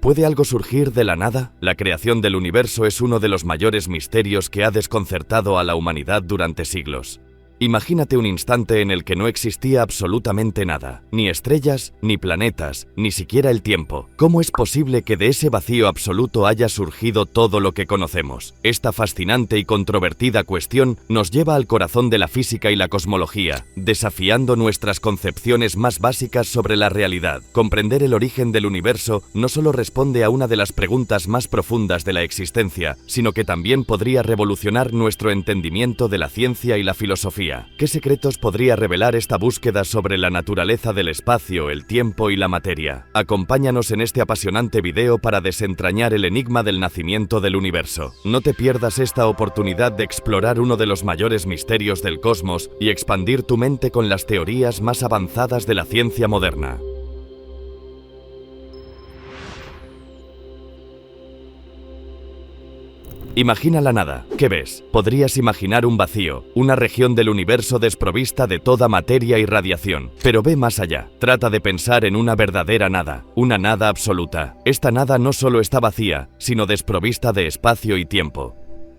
¿Puede algo surgir de la nada? La creación del universo es uno de los mayores misterios que ha desconcertado a la humanidad durante siglos. Imagínate un instante en el que no existía absolutamente nada, ni estrellas, ni planetas, ni siquiera el tiempo. ¿Cómo es posible que de ese vacío absoluto haya surgido todo lo que conocemos? Esta fascinante y controvertida cuestión nos lleva al corazón de la física y la cosmología, desafiando nuestras concepciones más básicas sobre la realidad. Comprender el origen del universo no solo responde a una de las preguntas más profundas de la existencia, sino que también podría revolucionar nuestro entendimiento de la ciencia y la filosofía. ¿Qué secretos podría revelar esta búsqueda sobre la naturaleza del espacio, el tiempo y la materia? Acompáñanos en este apasionante video para desentrañar el enigma del nacimiento del universo. No te pierdas esta oportunidad de explorar uno de los mayores misterios del cosmos y expandir tu mente con las teorías más avanzadas de la ciencia moderna. Imagina la nada. ¿Qué ves? Podrías imaginar un vacío, una región del universo desprovista de toda materia y radiación. Pero ve más allá. Trata de pensar en una verdadera nada, una nada absoluta. Esta nada no solo está vacía, sino desprovista de espacio y tiempo.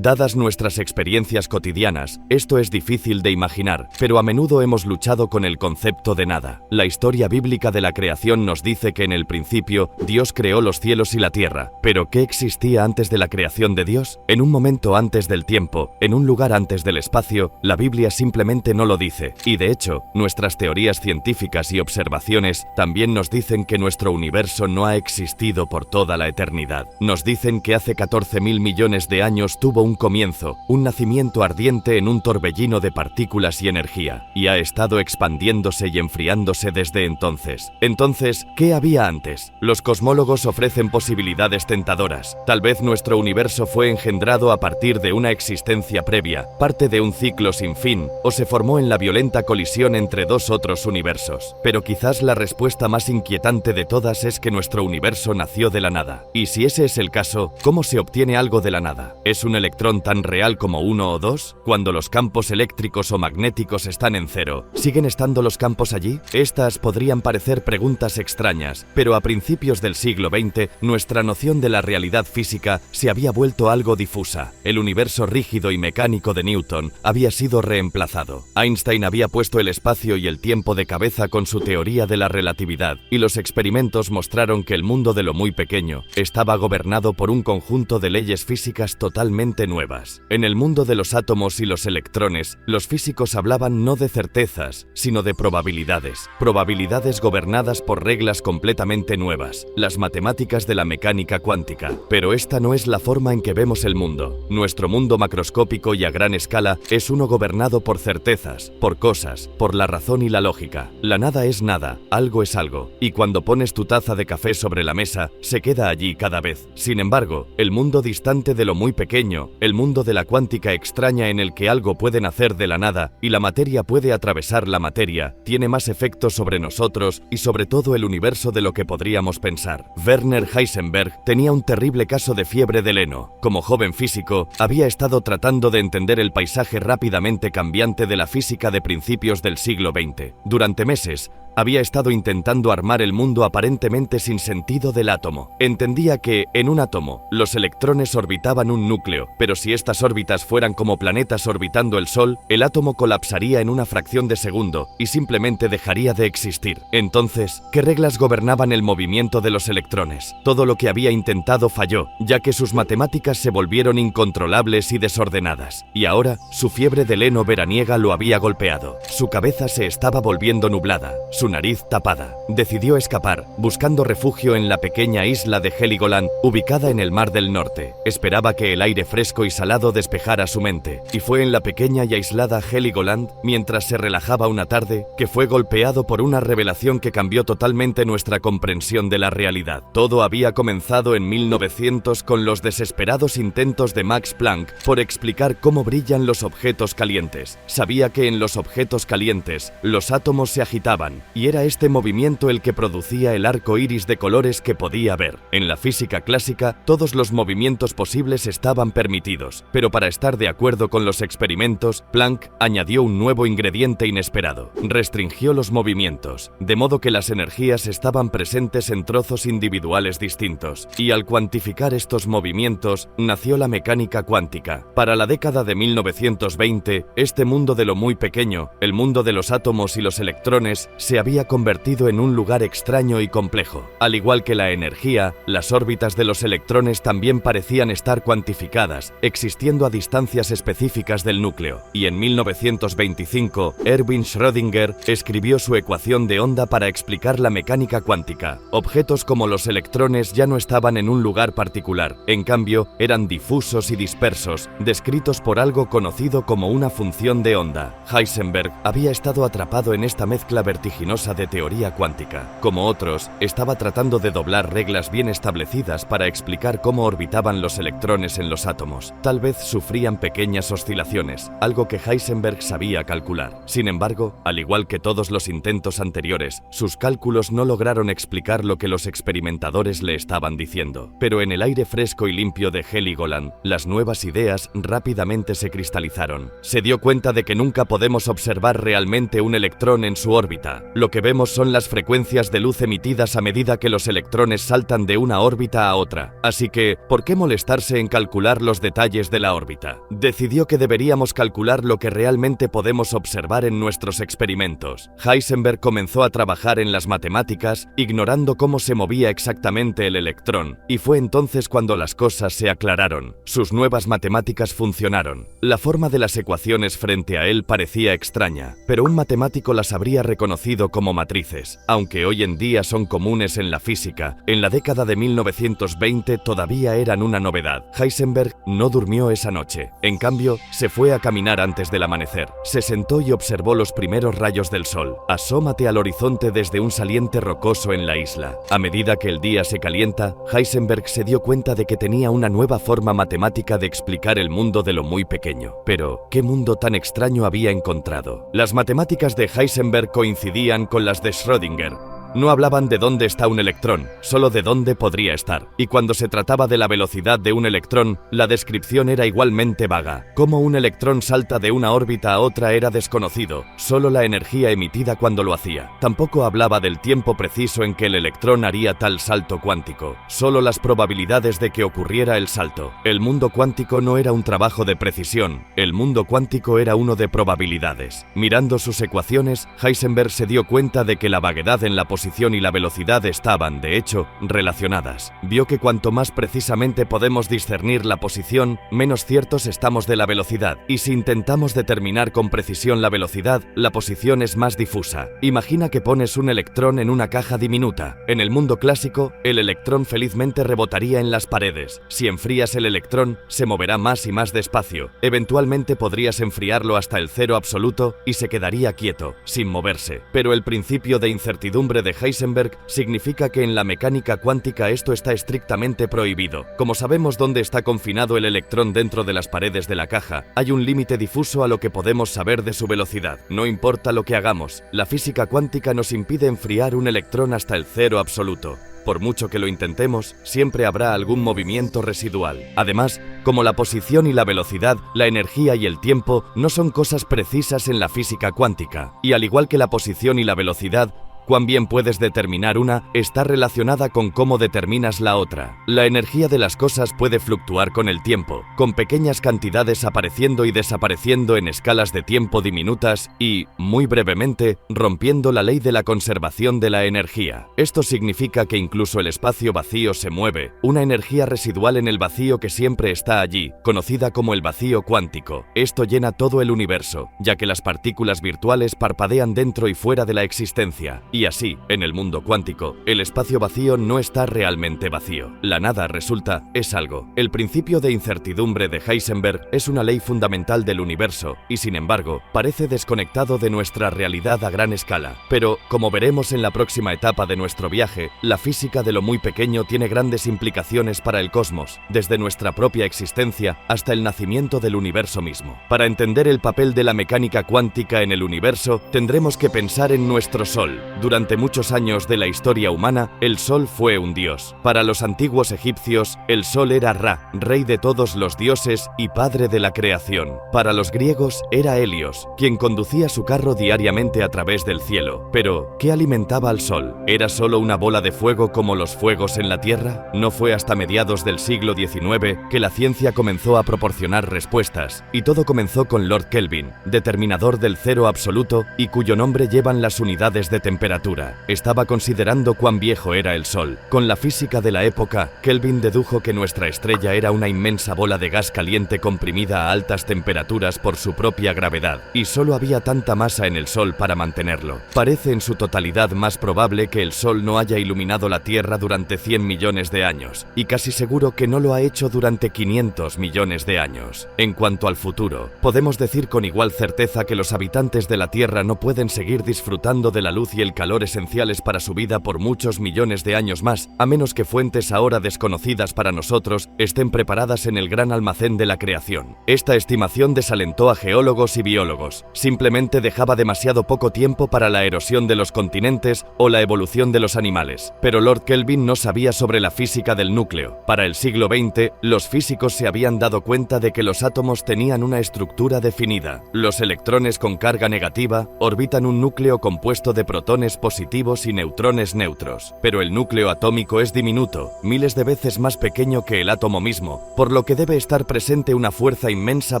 Dadas nuestras experiencias cotidianas, esto es difícil de imaginar, pero a menudo hemos luchado con el concepto de nada. La historia bíblica de la creación nos dice que en el principio Dios creó los cielos y la tierra. ¿Pero qué existía antes de la creación de Dios? En un momento antes del tiempo, en un lugar antes del espacio, la Biblia simplemente no lo dice. Y de hecho, nuestras teorías científicas y observaciones también nos dicen que nuestro universo no ha existido por toda la eternidad. Nos dicen que hace 14.000 millones de años tuvo un comienzo, un nacimiento ardiente en un torbellino de partículas y energía, y ha estado expandiéndose y enfriándose desde entonces. Entonces, ¿qué había antes? Los cosmólogos ofrecen posibilidades tentadoras. Tal vez nuestro universo fue engendrado a partir de una existencia previa, parte de un ciclo sin fin, o se formó en la violenta colisión entre dos otros universos. Pero quizás la respuesta más inquietante de todas es que nuestro universo nació de la nada. Y si ese es el caso, ¿cómo se obtiene algo de la nada? ¿Es un electrón tan real como 1 o 2? Cuando los campos eléctricos o magnéticos están en cero, ¿siguen estando los campos allí? Estas podrían parecer preguntas extrañas, pero a principios del siglo XX, nuestra noción de la realidad física se había vuelto algo difusa. El universo rígido y mecánico de Newton había sido reemplazado. Einstein había puesto el espacio y el tiempo de cabeza con su teoría de la relatividad, y los experimentos mostraron que el mundo de lo muy pequeño estaba gobernado por un conjunto de leyes físicas totalmente nuevas. En el mundo de los átomos y los electrones, los físicos hablaban no de certezas, sino de probabilidades. Probabilidades gobernadas por reglas completamente nuevas, las matemáticas de la mecánica cuántica. Pero esta no es la forma en que vemos el mundo. Nuestro mundo macroscópico y a gran escala es uno gobernado por certezas, por cosas, por la razón y la lógica. La nada es nada, algo es algo. Y cuando pones tu taza de café sobre la mesa, se queda allí cada vez. Sin embargo, el mundo distante de lo muy pequeño, el mundo de la cuántica extraña en el que algo puede nacer de la nada y la materia puede atravesar la materia, tiene más efectos sobre nosotros y sobre todo el universo de lo que podríamos pensar. Werner Heisenberg tenía un terrible caso de fiebre del heno. Como joven físico, había estado tratando de entender el paisaje rápidamente cambiante de la física de principios del siglo XX. Durante meses, había estado intentando armar el mundo aparentemente sin sentido del átomo. Entendía que, en un átomo, los electrones orbitaban un núcleo, pero si estas órbitas fueran como planetas orbitando el Sol, el átomo colapsaría en una fracción de segundo y simplemente dejaría de existir. Entonces, ¿qué reglas gobernaban el movimiento de los electrones? Todo lo que había intentado falló, ya que sus matemáticas se volvieron incontrolables y desordenadas. Y ahora, su fiebre del heno veraniega lo había golpeado. Su cabeza se estaba volviendo nublada, su nariz tapada. Decidió escapar, buscando refugio en la pequeña isla de Heligoland, ubicada en el Mar del Norte. Esperaba que el aire fresco y salado despejara su mente, y fue en la pequeña y aislada Heligoland, mientras se relajaba una tarde, que fue golpeado por una revelación que cambió totalmente nuestra comprensión de la realidad. Todo había comenzado en 1900 con los desesperados intentos de Max Planck por explicar cómo brillan los objetos calientes. Sabía que en los objetos calientes, los átomos se agitaban, y era este movimiento el que producía el arco iris de colores que podía ver. En la física clásica, todos los movimientos posibles estaban permitidos, emitidos. Pero para estar de acuerdo con los experimentos, Planck añadió un nuevo ingrediente inesperado. Restringió los movimientos, de modo que las energías estaban presentes en trozos individuales distintos. Y al cuantificar estos movimientos, nació la mecánica cuántica. Para la década de 1920, este mundo de lo muy pequeño, el mundo de los átomos y los electrones, se había convertido en un lugar extraño y complejo. Al igual que la energía, las órbitas de los electrones también parecían estar cuantificadas, existiendo a distancias específicas del núcleo. Y en 1925, Erwin Schrödinger escribió su ecuación de onda para explicar la mecánica cuántica. Objetos como los electrones ya no estaban en un lugar particular, en cambio, eran difusos y dispersos, descritos por algo conocido como una función de onda. Heisenberg había estado atrapado en esta mezcla vertiginosa de teoría cuántica. Como otros, estaba tratando de doblar reglas bien establecidas para explicar cómo orbitaban los electrones en los átomos. Tal vez sufrían pequeñas oscilaciones, algo que Heisenberg sabía calcular. Sin embargo, al igual que todos los intentos anteriores, sus cálculos no lograron explicar lo que los experimentadores le estaban diciendo. Pero en el aire fresco y limpio de Heligoland, las nuevas ideas rápidamente se cristalizaron. Se dio cuenta de que nunca podemos observar realmente un electrón en su órbita. Lo que vemos son las frecuencias de luz emitidas a medida que los electrones saltan de una órbita a otra. Así que, ¿por qué molestarse en calcular los detalles de la órbita? Decidió que deberíamos calcular lo que realmente podemos observar en nuestros experimentos. Heisenberg comenzó a trabajar en las matemáticas, ignorando cómo se movía exactamente el electrón, y fue entonces cuando las cosas se aclararon. Sus nuevas matemáticas funcionaron. La forma de las ecuaciones frente a él parecía extraña, pero un matemático las habría reconocido como matrices. Aunque hoy en día son comunes en la física, en la década de 1920 todavía eran una novedad. Heisenberg no durmió esa noche. En cambio, se fue a caminar antes del amanecer. Se sentó y observó los primeros rayos del sol. Asómate al horizonte desde un saliente rocoso en la isla. A medida que el día se calienta, Heisenberg se dio cuenta de que tenía una nueva forma matemática de explicar el mundo de lo muy pequeño. Pero, ¿qué mundo tan extraño había encontrado? Las matemáticas de Heisenberg coincidían con las de Schrödinger. No hablaban de dónde está un electrón, solo de dónde podría estar. Y cuando se trataba de la velocidad de un electrón, la descripción era igualmente vaga. Cómo un electrón salta de una órbita a otra era desconocido, solo la energía emitida cuando lo hacía. Tampoco hablaba del tiempo preciso en que el electrón haría tal salto cuántico, solo las probabilidades de que ocurriera el salto. El mundo cuántico no era un trabajo de precisión, el mundo cuántico era uno de probabilidades. Mirando sus ecuaciones, Heisenberg se dio cuenta de que la vaguedad en la posición y la velocidad estaban, de hecho, relacionadas. Vio que cuanto más precisamente podemos discernir la posición, menos ciertos estamos de la velocidad. Y si intentamos determinar con precisión la velocidad, la posición es más difusa. Imagina que pones un electrón en una caja diminuta. En el mundo clásico, el electrón felizmente rebotaría en las paredes. Si enfrías el electrón, se moverá más y más despacio. Eventualmente podrías enfriarlo hasta el cero absoluto y se quedaría quieto, sin moverse. Pero el principio de incertidumbre de Heisenberg significa que en la mecánica cuántica esto está estrictamente prohibido. Como sabemos dónde está confinado el electrón dentro de las paredes de la caja, hay un límite difuso a lo que podemos saber de su velocidad. No importa lo que hagamos, la física cuántica nos impide enfriar un electrón hasta el cero absoluto. Por mucho que lo intentemos, siempre habrá algún movimiento residual. Además, como la posición y la velocidad, la energía y el tiempo no son cosas precisas en la física cuántica. Y al igual que la posición y la velocidad, cuán bien puedes determinar una está relacionada con cómo determinas la otra. La energía de las cosas puede fluctuar con el tiempo, con pequeñas cantidades apareciendo y desapareciendo en escalas de tiempo diminutas y, muy brevemente, rompiendo la ley de la conservación de la energía. Esto significa que incluso el espacio vacío se mueve, una energía residual en el vacío que siempre está allí, conocida como el vacío cuántico. Esto llena todo el universo, ya que las partículas virtuales parpadean dentro y fuera de la existencia. Y así, en el mundo cuántico, el espacio vacío no está realmente vacío. La nada, resulta, es algo. El principio de incertidumbre de Heisenberg es una ley fundamental del universo y, sin embargo, parece desconectado de nuestra realidad a gran escala. Pero, como veremos en la próxima etapa de nuestro viaje, la física de lo muy pequeño tiene grandes implicaciones para el cosmos, desde nuestra propia existencia hasta el nacimiento del universo mismo. Para entender el papel de la mecánica cuántica en el universo, tendremos que pensar en nuestro Sol. Durante muchos años de la historia humana, el Sol fue un dios. Para los antiguos egipcios, el Sol era Ra, rey de todos los dioses y padre de la creación. Para los griegos era Helios, quien conducía su carro diariamente a través del cielo. Pero, ¿qué alimentaba al Sol? ¿Era solo una bola de fuego como los fuegos en la Tierra? No fue hasta mediados del siglo XIX que la ciencia comenzó a proporcionar respuestas, y todo comenzó con Lord Kelvin, determinador del cero absoluto y cuyo nombre llevan las unidades de temperatura. Estaba considerando cuán viejo era el Sol. Con la física de la época, Kelvin dedujo que nuestra estrella era una inmensa bola de gas caliente comprimida a altas temperaturas por su propia gravedad, y solo había tanta masa en el Sol para mantenerlo. Parece en su totalidad más probable que el Sol no haya iluminado la Tierra durante 100 millones de años, y casi seguro que no lo ha hecho durante 500 millones de años. En cuanto al futuro, podemos decir con igual certeza que los habitantes de la Tierra no pueden seguir disfrutando de la luz y el calor esenciales para su vida por muchos millones de años más, a menos que fuentes ahora desconocidas para nosotros estén preparadas en el gran almacén de la creación. Esta estimación desalentó a geólogos y biólogos. Simplemente dejaba demasiado poco tiempo para la erosión de los continentes o la evolución de los animales. Pero Lord Kelvin no sabía sobre la física del núcleo. Para el siglo XX, los físicos se habían dado cuenta de que los átomos tenían una estructura definida. Los electrones con carga negativa orbitan un núcleo compuesto de protones positivos y neutrones neutros, pero el núcleo atómico es diminuto, miles de veces más pequeño que el átomo mismo, por lo que debe estar presente una fuerza inmensa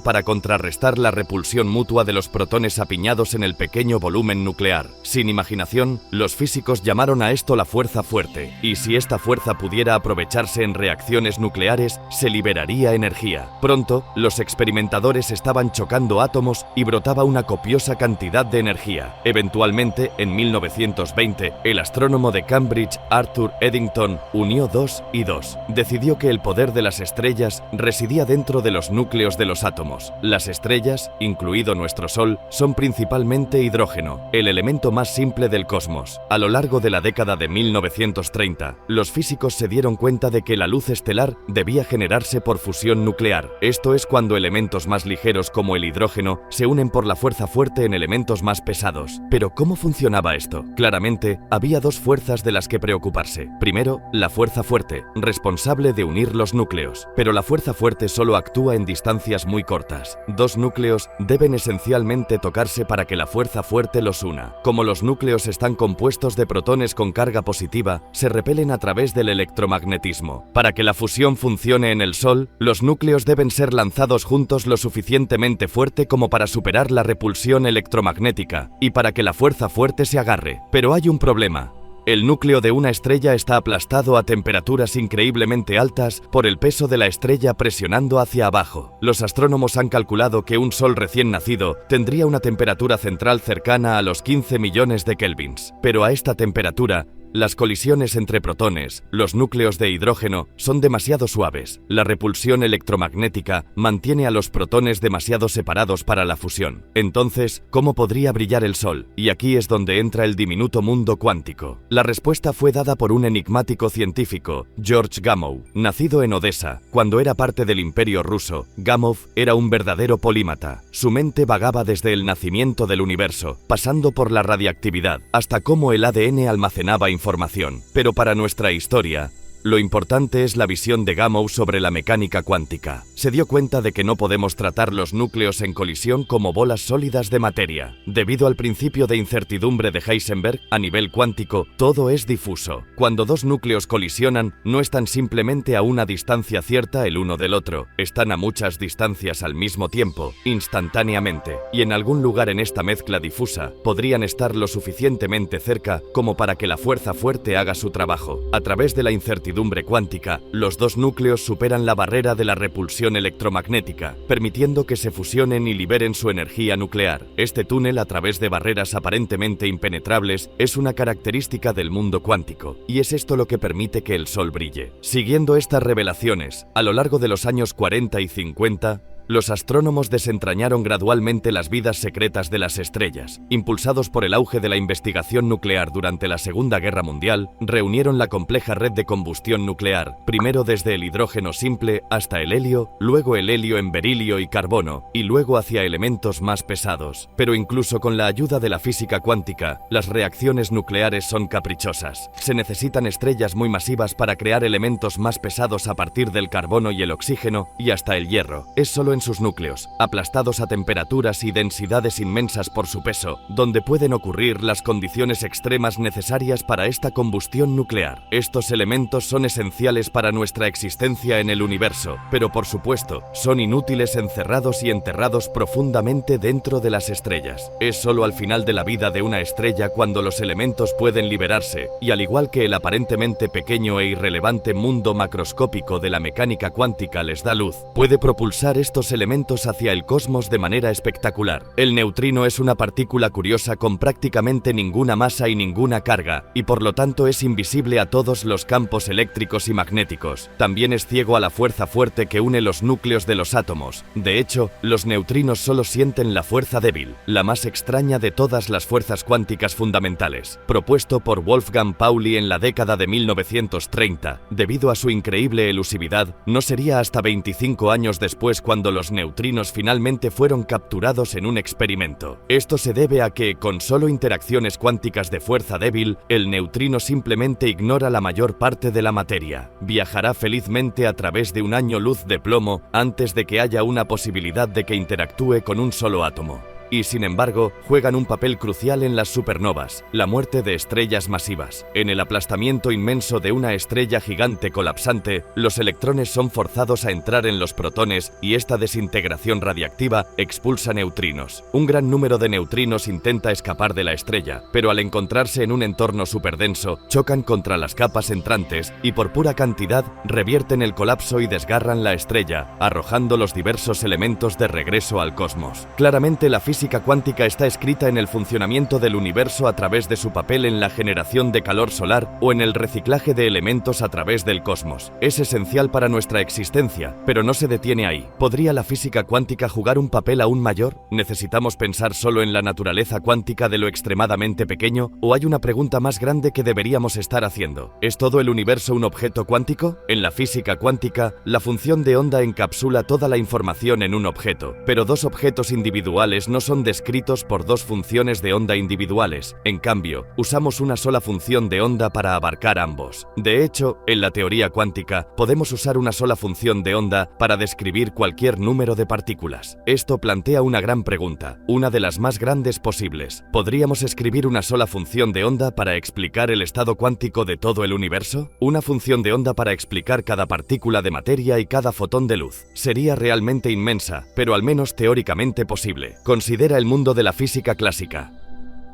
para contrarrestar la repulsión mutua de los protones apiñados en el pequeño volumen nuclear. Sin imaginación, los físicos llamaron a esto la fuerza fuerte, y si esta fuerza pudiera aprovecharse en reacciones nucleares, se liberaría energía. Pronto, los experimentadores estaban chocando átomos y brotaba una copiosa cantidad de energía. Eventualmente, en 1920, el astrónomo de Cambridge, Arthur Eddington, unió 2 y 2. Decidió que el poder de las estrellas residía dentro de los núcleos de los átomos. Las estrellas, incluido nuestro Sol, son principalmente hidrógeno, el elemento más simple del cosmos. A lo largo de la década de 1930, los físicos se dieron cuenta de que la luz estelar debía generarse por fusión nuclear. Esto es cuando elementos más ligeros como el hidrógeno se unen por la fuerza fuerte en elementos más pesados. Pero ¿cómo funcionaba esto? Claramente, había dos fuerzas de las que preocuparse. Primero, la fuerza fuerte, responsable de unir los núcleos. Pero la fuerza fuerte solo actúa en distancias muy cortas. Dos núcleos deben esencialmente tocarse para que la fuerza fuerte los una. Como los núcleos están compuestos de protones con carga positiva, se repelen a través del electromagnetismo. Para que la fusión funcione en el Sol, los núcleos deben ser lanzados juntos lo suficientemente fuerte como para superar la repulsión electromagnética, y para que la fuerza fuerte se agarre. Pero hay un problema. El núcleo de una estrella está aplastado a temperaturas increíblemente altas por el peso de la estrella presionando hacia abajo. Los astrónomos han calculado que un Sol recién nacido tendría una temperatura central cercana a los 15 millones de kelvins. Pero a esta temperatura, las colisiones entre protones, los núcleos de hidrógeno, son demasiado suaves. La repulsión electromagnética mantiene a los protones demasiado separados para la fusión. Entonces, ¿cómo podría brillar el Sol? Y aquí es donde entra el diminuto mundo cuántico. La respuesta fue dada por un enigmático científico, George Gamow. Nacido en Odessa, cuando era parte del Imperio ruso, Gamow era un verdadero polímata. Su mente vagaba desde el nacimiento del universo, pasando por la radiactividad, hasta cómo el ADN almacenaba información. Pero para nuestra historia, lo importante es la visión de Gamow sobre la mecánica cuántica. Se dio cuenta de que no podemos tratar los núcleos en colisión como bolas sólidas de materia. Debido al principio de incertidumbre de Heisenberg, a nivel cuántico, todo es difuso. Cuando dos núcleos colisionan, no están simplemente a una distancia cierta el uno del otro, están a muchas distancias al mismo tiempo, instantáneamente, y en algún lugar en esta mezcla difusa, podrían estar lo suficientemente cerca como para que la fuerza fuerte haga su trabajo. A través de la incertidumbre cuántica, los dos núcleos superan la barrera de la repulsión electromagnética, permitiendo que se fusionen y liberen su energía nuclear. Este túnel a través de barreras aparentemente impenetrables es una característica del mundo cuántico, y es esto lo que permite que el Sol brille. Siguiendo estas revelaciones, a lo largo de los años 40 y 50, los astrónomos desentrañaron gradualmente las vidas secretas de las estrellas. Impulsados por el auge de la investigación nuclear durante la Segunda Guerra Mundial, reunieron la compleja red de combustión nuclear, primero desde el hidrógeno simple hasta el helio, luego el helio en berilio y carbono, y luego hacia elementos más pesados. Pero incluso con la ayuda de la física cuántica, las reacciones nucleares son caprichosas. Se necesitan estrellas muy masivas para crear elementos más pesados a partir del carbono y el oxígeno, y hasta el hierro. Es solo en sus núcleos, aplastados a temperaturas y densidades inmensas por su peso, donde pueden ocurrir las condiciones extremas necesarias para esta combustión nuclear. Estos elementos son esenciales para nuestra existencia en el universo, pero por supuesto, son inútiles encerrados y enterrados profundamente dentro de las estrellas. Es solo al final de la vida de una estrella cuando los elementos pueden liberarse, y al igual que el aparentemente pequeño e irrelevante mundo macroscópico de la mecánica cuántica les da luz, puede propulsar estos elementos hacia el cosmos de manera espectacular. El neutrino es una partícula curiosa con prácticamente ninguna masa y ninguna carga, y por lo tanto es invisible a todos los campos eléctricos y magnéticos. También es ciego a la fuerza fuerte que une los núcleos de los átomos. De hecho, los neutrinos solo sienten la fuerza débil, la más extraña de todas las fuerzas cuánticas fundamentales. Propuesto por Wolfgang Pauli en la década de 1930, debido a su increíble elusividad, no sería hasta 25 años después cuando los neutrinos finalmente fueron capturados en un experimento. Esto se debe a que, con solo interacciones cuánticas de fuerza débil, el neutrino simplemente ignora la mayor parte de la materia. Viajará felizmente a través de un año luz de plomo antes de que haya una posibilidad de que interactúe con un solo átomo. Y sin embargo, juegan un papel crucial en las supernovas, la muerte de estrellas masivas. En el aplastamiento inmenso de una estrella gigante colapsante, los electrones son forzados a entrar en los protones y esta desintegración radiactiva expulsa neutrinos. Un gran número de neutrinos intenta escapar de la estrella, pero al encontrarse en un entorno superdenso, chocan contra las capas entrantes y por pura cantidad revierten el colapso y desgarran la estrella, arrojando los diversos elementos de regreso al cosmos. Claramente la física cuántica está escrita en el funcionamiento del universo a través de su papel en la generación de calor solar o en el reciclaje de elementos a través del cosmos. Es esencial para nuestra existencia, pero no se detiene ahí. ¿Podría la física cuántica jugar un papel aún mayor? ¿Necesitamos pensar solo en la naturaleza cuántica de lo extremadamente pequeño? ¿O hay una pregunta más grande que deberíamos estar haciendo? ¿Es todo el universo un objeto cuántico? En la física cuántica, la función de onda encapsula toda la información en un objeto, pero dos objetos individuales no son descritos por dos funciones de onda individuales. En cambio, usamos una sola función de onda para abarcar ambos. De hecho, en la teoría cuántica, podemos usar una sola función de onda para describir cualquier número de partículas. Esto plantea una gran pregunta, una de las más grandes posibles. ¿Podríamos escribir una sola función de onda para explicar el estado cuántico de todo el universo? Una función de onda para explicar cada partícula de materia y cada fotón de luz. Sería realmente inmensa, pero al menos teóricamente posible. Considera el mundo de la física clásica.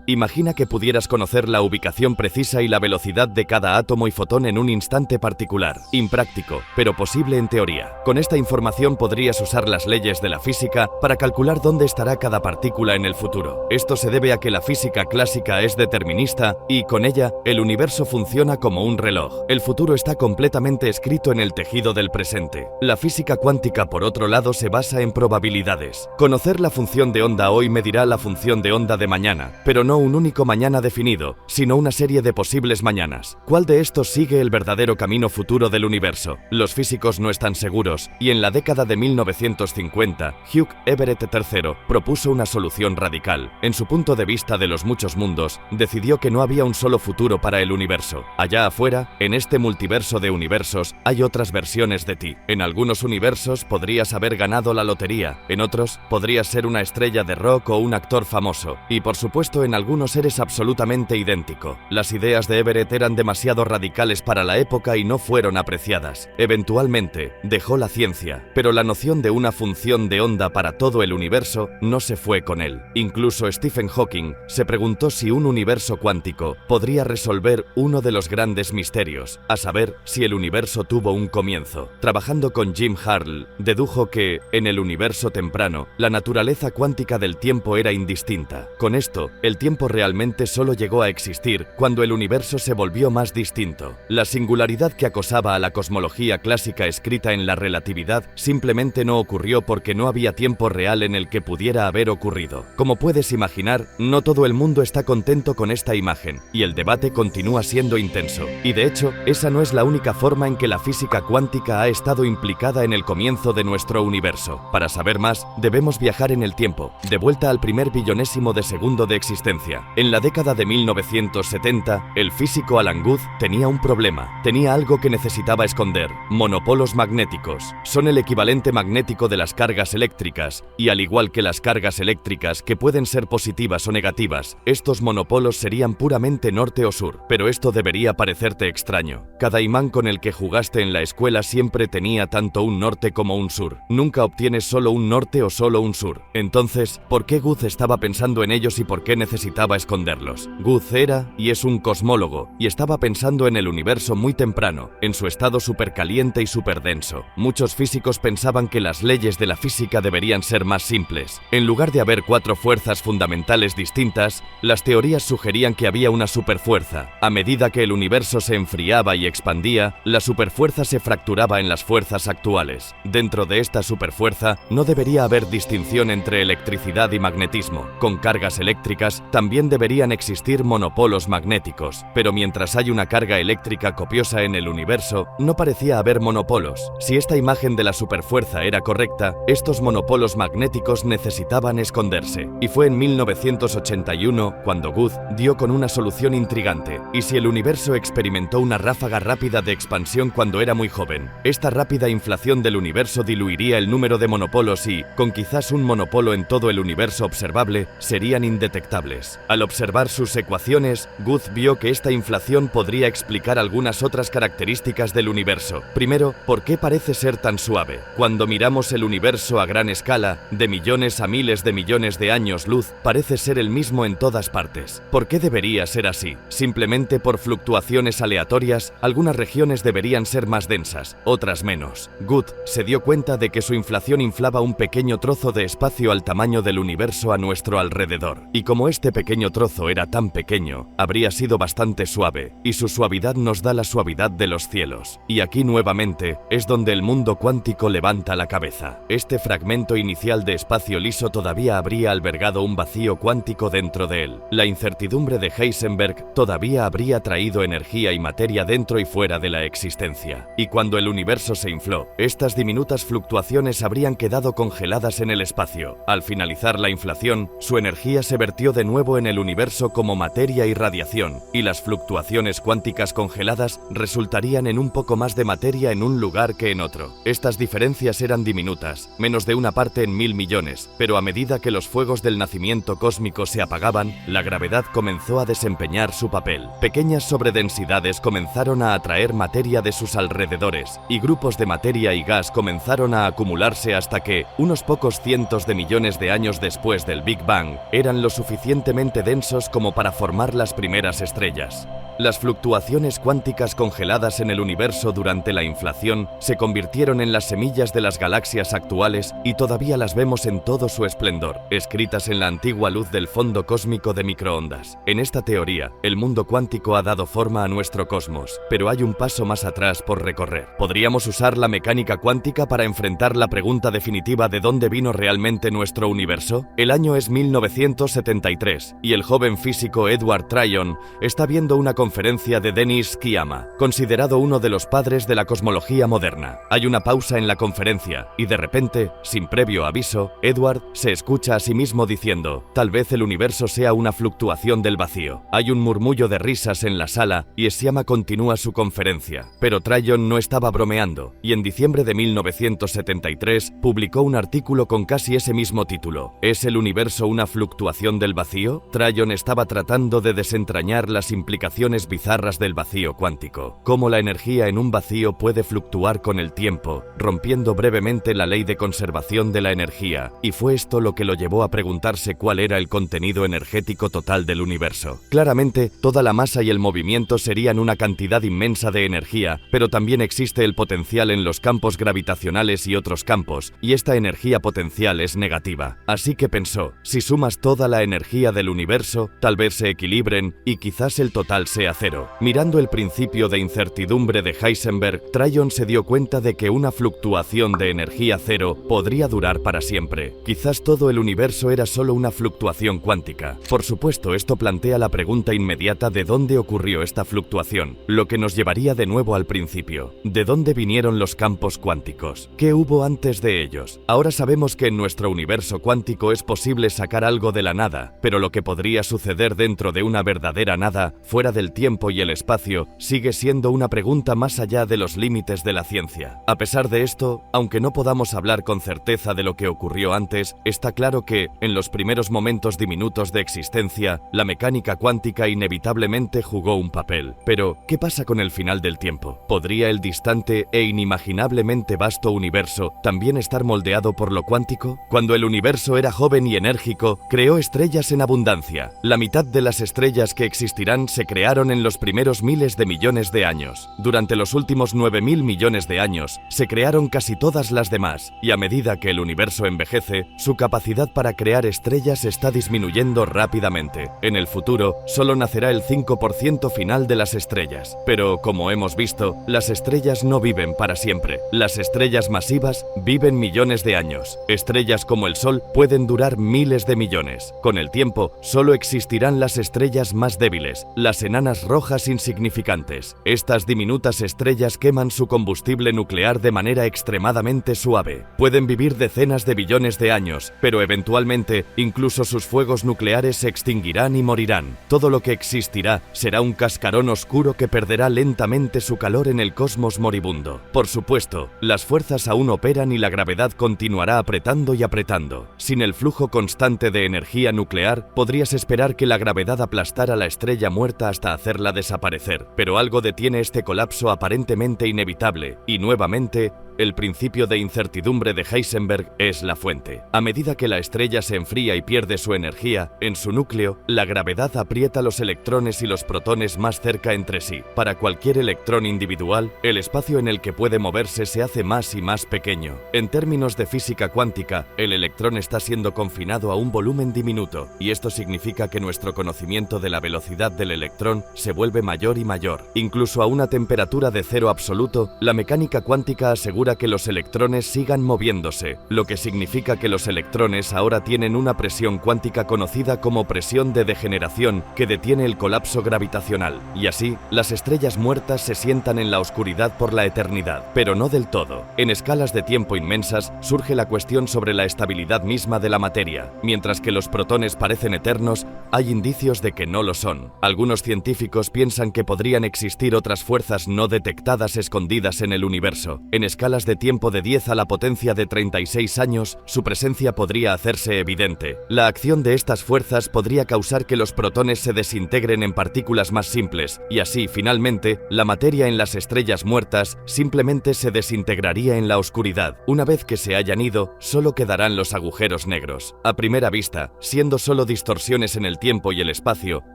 Imagina que pudieras conocer la ubicación precisa y la velocidad de cada átomo y fotón en un instante particular. Impráctico, pero posible en teoría. Con esta información podrías usar las leyes de la física para calcular dónde estará cada partícula en el futuro. Esto se debe a que la física clásica es determinista y, con ella, el universo funciona como un reloj. El futuro está completamente escrito en el tejido del presente. La física cuántica, por otro lado, se basa en probabilidades. Conocer la función de onda hoy medirá la función de onda de mañana, pero no un único mañana definido, sino una serie de posibles mañanas. ¿Cuál de estos sigue el verdadero camino futuro del universo? Los físicos no están seguros, y en la década de 1950, Hugh Everett III propuso una solución radical. En su punto de vista de los muchos mundos, decidió que no había un solo futuro para el universo. Allá afuera, en este multiverso de universos, hay otras versiones de ti. En algunos universos podrías haber ganado la lotería, en otros podrías ser una estrella de rock o un actor famoso, y por supuesto en algunos eres absolutamente idéntico. Las ideas de Everett eran demasiado radicales para la época y no fueron apreciadas. Eventualmente, dejó la ciencia, pero la noción de una función de onda para todo el universo no se fue con él. Incluso Stephen Hawking se preguntó si un universo cuántico podría resolver uno de los grandes misterios, a saber, si el universo tuvo un comienzo. Trabajando con Jim Hartle, dedujo que, en el universo temprano, la naturaleza cuántica del tiempo era indistinta. Con esto, el tiempo tiempo realmente solo llegó a existir cuando el universo se volvió más distinto. La singularidad que acosaba a la cosmología clásica escrita en la relatividad simplemente no ocurrió porque no había tiempo real en el que pudiera haber ocurrido. Como puedes imaginar, no todo el mundo está contento con esta imagen, y el debate continúa siendo intenso. Y de hecho, esa no es la única forma en que la física cuántica ha estado implicada en el comienzo de nuestro universo. Para saber más, debemos viajar en el tiempo, de vuelta al primer billonésimo de segundo de existencia. En la década de 1970, el físico Alan Guth tenía un problema. Tenía algo que necesitaba esconder: monopolos magnéticos. Son el equivalente magnético de las cargas eléctricas, y al igual que las cargas eléctricas, que pueden ser positivas o negativas, estos monopolos serían puramente norte o sur. Pero esto debería parecerte extraño. Cada imán con el que jugaste en la escuela siempre tenía tanto un norte como un sur. Nunca obtienes solo un norte o solo un sur. Entonces, ¿por qué Guth estaba pensando en ellos y por qué necesitaba esconderlos? Guth era y es un cosmólogo, y estaba pensando en el universo muy temprano, en su estado supercaliente y superdenso. Muchos físicos pensaban que las leyes de la física deberían ser más simples. En lugar de haber 4 fuerzas fundamentales distintas, las teorías sugerían que había una superfuerza. A medida que el universo se enfriaba y expandía, la superfuerza se fracturaba en las fuerzas actuales. Dentro de esta superfuerza no debería haber distinción entre electricidad y magnetismo. Con cargas eléctricas también deberían existir monopolos magnéticos, pero mientras hay una carga eléctrica copiosa en el universo, no parecía haber monopolos. Si esta imagen de la superfuerza era correcta, estos monopolos magnéticos necesitaban esconderse. Y fue en 1981 cuando Guth dio con una solución intrigante. ¿Y si el universo experimentó una ráfaga rápida de expansión cuando era muy joven? Esta rápida inflación del universo diluiría el número de monopolos y, con quizás un monopolo en todo el universo observable, serían indetectables. Al observar sus ecuaciones, Guth vio que esta inflación podría explicar algunas otras características del universo. Primero, ¿por qué parece ser tan suave? Cuando miramos el universo a gran escala, de millones a miles de millones de años luz, parece ser el mismo en todas partes. ¿Por qué debería ser así? Simplemente por fluctuaciones aleatorias, algunas regiones deberían ser más densas, otras menos. Guth se dio cuenta de que su inflación inflaba un pequeño trozo de espacio al tamaño del universo a nuestro alrededor. Y como este pequeño trozo era tan pequeño, habría sido bastante suave, y su suavidad nos da la suavidad de los cielos. Y aquí nuevamente es donde el mundo cuántico levanta la cabeza. Este fragmento inicial de espacio liso todavía habría albergado un vacío cuántico dentro de él. La incertidumbre de Heisenberg todavía habría traído energía y materia dentro y fuera de la existencia. Y cuando el universo se infló, estas diminutas fluctuaciones habrían quedado congeladas en el espacio. Al finalizar la inflación, su energía se vertió de nuevo en el universo como materia y radiación, y las fluctuaciones cuánticas congeladas resultarían en un poco más de materia en un lugar que en otro. Estas diferencias eran diminutas, menos de una parte en 1000 millones, pero a medida que los fuegos del nacimiento cósmico se apagaban, la gravedad comenzó a desempeñar su papel. Pequeñas sobredensidades comenzaron a atraer materia de sus alrededores, y grupos de materia y gas comenzaron a acumularse hasta que, unos pocos cientos de millones de años después del Big Bang, eran lo suficientemente densos como para formar las primeras estrellas. Las fluctuaciones cuánticas congeladas en el universo durante la inflación se convirtieron en las semillas de las galaxias actuales y todavía las vemos en todo su esplendor, escritas en la antigua luz del fondo cósmico de microondas. En esta teoría, el mundo cuántico ha dado forma a nuestro cosmos, pero hay un paso más atrás por recorrer. ¿Podríamos usar la mecánica cuántica para enfrentar la pregunta definitiva de dónde vino realmente nuestro universo? El año es 1973 y el joven físico Edward Tryon está viendo una conferencia de Denis Sciama, considerado uno de los padres de la cosmología moderna. Hay una pausa en la conferencia y de repente, sin previo aviso, Edward se escucha a sí mismo diciendo: tal vez el universo sea una fluctuación del vacío. Hay un murmullo de risas en la sala y Sciama continúa su conferencia. Pero Tryon no estaba bromeando y en diciembre de 1973 publicó un artículo con casi ese mismo título. ¿Es el universo una fluctuación del vacío? Tryon estaba tratando de desentrañar las implicaciones fluctuaciones bizarras del vacío cuántico, cómo la energía en un vacío puede fluctuar con el tiempo, rompiendo brevemente la ley de conservación de la energía, y fue esto lo que lo llevó a preguntarse cuál era el contenido energético total del universo. Claramente, toda la masa y el movimiento serían una cantidad inmensa de energía, pero también existe el potencial en los campos gravitacionales y otros campos, y esta energía potencial es negativa. Así que pensó, si sumas toda la energía del universo, tal vez se equilibren y quizás el total sea cero. Mirando el principio de incertidumbre de Heisenberg, Tryon se dio cuenta de que una fluctuación de energía cero podría durar para siempre. Quizás todo el universo era solo una fluctuación cuántica. Por supuesto, esto plantea la pregunta inmediata de dónde ocurrió esta fluctuación, lo que nos llevaría de nuevo al principio. ¿De dónde vinieron los campos cuánticos? ¿Qué hubo antes de ellos? Ahora sabemos que en nuestro universo cuántico es posible sacar algo de la nada, pero lo que podría suceder dentro de una verdadera nada, fuera del tiempo y el espacio, sigue siendo una pregunta más allá de los límites de la ciencia. A pesar de esto, aunque no podamos hablar con certeza de lo que ocurrió antes, está claro que, en los primeros momentos diminutos de existencia, la mecánica cuántica inevitablemente jugó un papel. Pero, ¿qué pasa con el final del tiempo? ¿Podría el distante e inimaginablemente vasto universo también estar moldeado por lo cuántico? Cuando el universo era joven y enérgico, creó estrellas en abundancia. La mitad de las estrellas que existirán se crearon en los primeros miles de millones de años. Durante los últimos 9.000 millones de años, se crearon casi todas las demás, y a medida que el universo envejece, su capacidad para crear estrellas está disminuyendo rápidamente. En el futuro, solo nacerá el 5% final de las estrellas. Pero, como hemos visto, las estrellas no viven para siempre. Las estrellas masivas viven millones de años. Estrellas como el Sol pueden durar miles de millones. Con el tiempo, solo existirán las estrellas más débiles, las enanas rojas insignificantes. Estas diminutas estrellas queman su combustible nuclear de manera extremadamente suave. Pueden vivir decenas de billones de años, pero eventualmente, incluso sus fuegos nucleares se extinguirán y morirán. Todo lo que existirá será un cascarón oscuro que perderá lentamente su calor en el cosmos moribundo. Por supuesto, las fuerzas aún operan y la gravedad continuará apretando y apretando. Sin el flujo constante de energía nuclear, podrías esperar que la gravedad aplastara la estrella muerta hasta hacerla desaparecer, pero algo detiene este colapso aparentemente inevitable, y nuevamente, el principio de incertidumbre de Heisenberg es la fuente. A medida que la estrella se enfría y pierde su energía, en su núcleo, la gravedad aprieta los electrones y los protones más cerca entre sí. Para cualquier electrón individual, el espacio en el que puede moverse se hace más y más pequeño. En términos de física cuántica, el electrón está siendo confinado a un volumen diminuto, y esto significa que nuestro conocimiento de la velocidad del electrón se vuelve mayor y mayor. Incluso a una temperatura de cero absoluto, la mecánica cuántica asegura que los electrones sigan moviéndose, lo que significa que los electrones ahora tienen una presión cuántica conocida como presión de degeneración que detiene el colapso gravitacional, y así, las estrellas muertas se sientan en la oscuridad por la eternidad, pero no del todo. En escalas de tiempo inmensas, surge la cuestión sobre la estabilidad misma de la materia. Mientras que los protones parecen eternos, hay indicios de que no lo son. Algunos científicos piensan que podrían existir otras fuerzas no detectadas escondidas en el universo. En escalas de tiempo de 10 a la potencia de 36 años, su presencia podría hacerse evidente. La acción de estas fuerzas podría causar que los protones se desintegren en partículas más simples, y así, finalmente, la materia en las estrellas muertas simplemente se desintegraría en la oscuridad. Una vez que se hayan ido, solo quedarán los agujeros negros. A primera vista, siendo solo distorsiones en el tiempo y el espacio,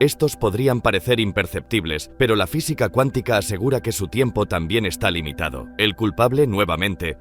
estos podrían parecer imperceptibles, pero la física cuántica asegura que su tiempo también está limitado. El culpable, nuevamente,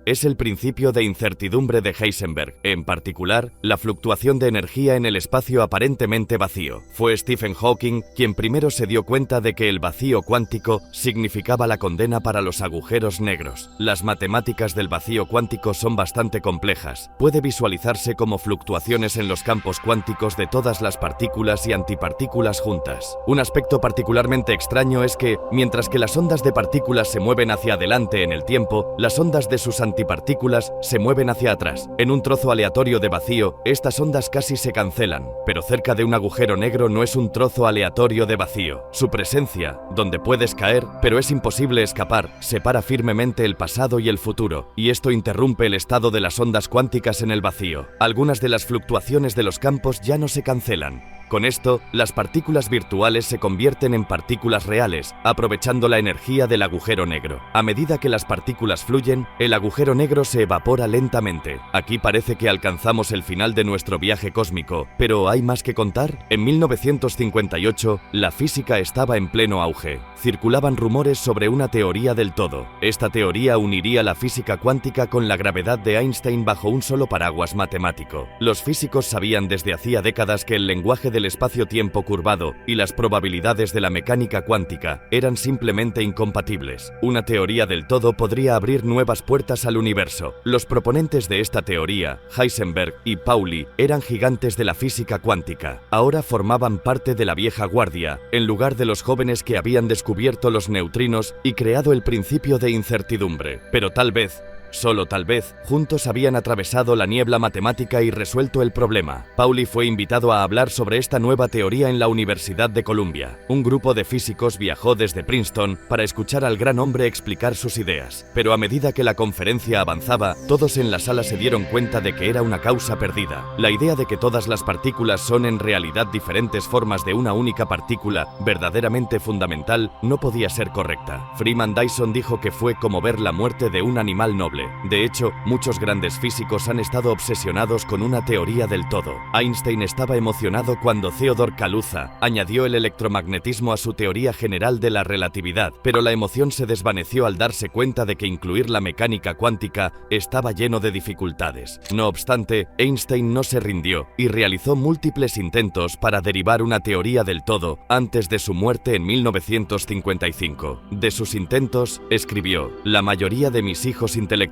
es el principio de incertidumbre de Heisenberg, en particular, la fluctuación de energía en el espacio aparentemente vacío. Fue Stephen Hawking quien primero se dio cuenta de que el vacío cuántico significaba la condena para los agujeros negros. Las matemáticas del vacío cuántico son bastante complejas. Puede visualizarse como fluctuaciones en los campos cuánticos de todas las partículas y antipartículas juntas. Un aspecto particularmente extraño es que, mientras que las ondas de partículas se mueven hacia adelante en el tiempo, las ondas de sus antipartículas se mueven hacia atrás. En un trozo aleatorio de vacío, estas ondas casi se cancelan, pero cerca de un agujero negro no es un trozo aleatorio de vacío. Su presencia, donde puedes caer, pero es imposible escapar, separa firmemente el pasado y el futuro, y esto interrumpe el estado de las ondas cuánticas en el vacío. Algunas de las fluctuaciones de los campos ya no se cancelan. Con esto, las partículas virtuales se convierten en partículas reales, aprovechando la energía del agujero negro. A medida que las partículas fluyen, el agujero negro se evapora lentamente. Aquí parece que alcanzamos el final de nuestro viaje cósmico, pero ¿hay más que contar? En 1958, la física estaba en pleno auge. Circulaban rumores sobre una teoría del todo. Esta teoría uniría la física cuántica con la gravedad de Einstein bajo un solo paraguas matemático. Los físicos sabían desde hacía décadas que el lenguaje del espacio-tiempo curvado y las probabilidades de la mecánica cuántica eran simplemente incompatibles. Una teoría del todo podría abrir nuevas puertas al universo. Los proponentes de esta teoría, Heisenberg y Pauli, eran gigantes de la física cuántica. Ahora formaban parte de la vieja guardia, en lugar de los jóvenes que habían descubierto los neutrinos y creado el principio de incertidumbre. Pero tal vez, solo tal vez, juntos habían atravesado la niebla matemática y resuelto el problema. Pauli fue invitado a hablar sobre esta nueva teoría en la Universidad de Columbia. Un grupo de físicos viajó desde Princeton para escuchar al gran hombre explicar sus ideas. Pero a medida que la conferencia avanzaba, todos en la sala se dieron cuenta de que era una causa perdida. La idea de que todas las partículas son en realidad diferentes formas de una única partícula, verdaderamente fundamental, no podía ser correcta. Freeman Dyson dijo que fue como ver la muerte de un animal noble. De hecho, muchos grandes físicos han estado obsesionados con una teoría del todo. Einstein estaba emocionado cuando Theodor Kaluza añadió el electromagnetismo a su teoría general de la relatividad, pero la emoción se desvaneció al darse cuenta de que incluir la mecánica cuántica estaba lleno de dificultades. No obstante, Einstein no se rindió y realizó múltiples intentos para derivar una teoría del todo antes de su muerte en 1955. De sus intentos, escribió: "La mayoría de mis hijos intelectuales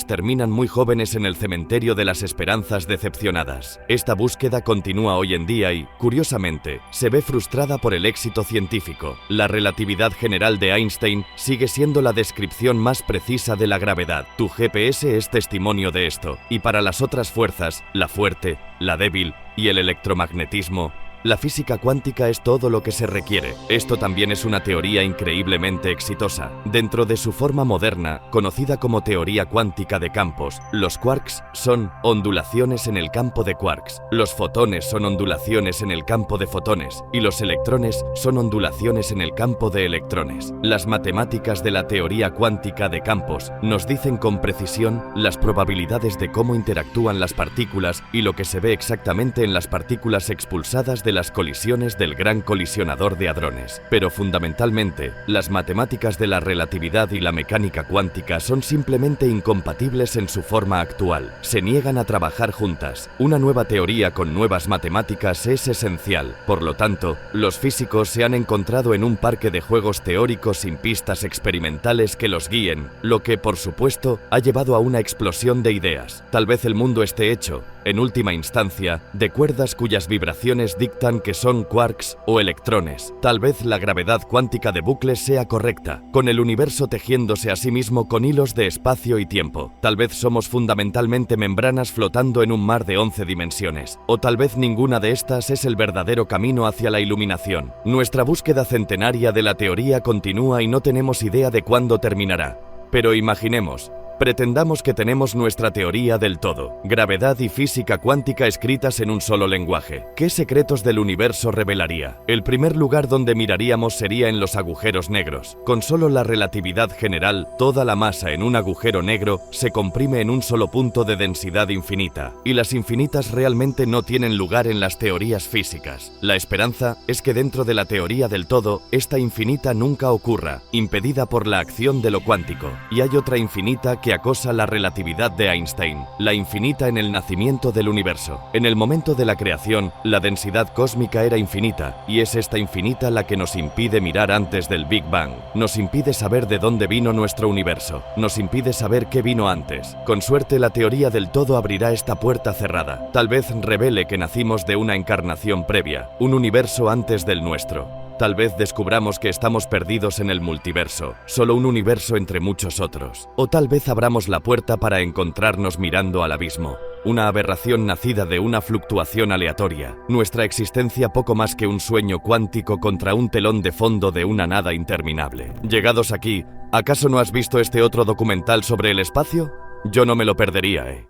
terminan muy jóvenes en el cementerio de las esperanzas decepcionadas. Esta búsqueda continúa hoy en día y, curiosamente, se ve frustrada por el éxito científico. La relatividad general de Einstein sigue siendo la descripción más precisa de la gravedad. Tu GPS es testimonio de esto. Y para las otras fuerzas, la fuerte, la débil y el electromagnetismo, la física cuántica es todo lo que se requiere". Esto también es una teoría increíblemente exitosa. Dentro de su forma moderna, conocida como teoría cuántica de campos, los quarks son ondulaciones en el campo de quarks, los fotones son ondulaciones en el campo de fotones y los electrones son ondulaciones en el campo de electrones. Las matemáticas de la teoría cuántica de campos nos dicen con precisión las probabilidades de cómo interactúan las partículas y lo que se ve exactamente en las partículas expulsadas de las colisiones del Gran Colisionador de Hadrones. Pero fundamentalmente, las matemáticas de la relatividad y la mecánica cuántica son simplemente incompatibles en su forma actual. Se niegan a trabajar juntas. Una nueva teoría con nuevas matemáticas es esencial. Por lo tanto, los físicos se han encontrado en un parque de juegos teóricos sin pistas experimentales que los guíen, lo que, por supuesto, ha llevado a una explosión de ideas. Tal vez el mundo esté hecho, en última instancia, de cuerdas cuyas vibraciones dictan que son quarks o electrones. Tal vez la gravedad cuántica de bucles sea correcta, con el universo tejiéndose a sí mismo con hilos de espacio y tiempo. Tal vez somos fundamentalmente membranas flotando en un mar de 11 dimensiones. O tal vez ninguna de estas es el verdadero camino hacia la iluminación. Nuestra búsqueda centenaria de la teoría continúa y no tenemos idea de cuándo terminará. Pero imaginemos, pretendamos que tenemos nuestra teoría del todo, gravedad y física cuántica escritas en un solo lenguaje. ¿Qué secretos del universo revelaría? El primer lugar donde miraríamos sería en los agujeros negros. Con solo la relatividad general, toda la masa en un agujero negro se comprime en un solo punto de densidad infinita, y las infinitas realmente no tienen lugar en las teorías físicas. La esperanza es que dentro de la teoría del todo, esta infinita nunca ocurra, impedida por la acción de lo cuántico. Y hay otra infinita que acosa la relatividad de Einstein, la infinita en el nacimiento del universo. En el momento de la creación, la densidad cósmica era infinita, y es esta infinita la que nos impide mirar antes del Big Bang. Nos impide saber de dónde vino nuestro universo. Nos impide saber qué vino antes. Con suerte, la teoría del todo abrirá esta puerta cerrada. Tal vez revele que nacimos de una encarnación previa, un universo antes del nuestro. Tal vez descubramos que estamos perdidos en el multiverso, solo un universo entre muchos otros. O tal vez abramos la puerta para encontrarnos mirando al abismo, una aberración nacida de una fluctuación aleatoria, nuestra existencia poco más que un sueño cuántico contra un telón de fondo de una nada interminable. Llegados aquí, ¿acaso no has visto este otro documental sobre el espacio? Yo no me lo perdería,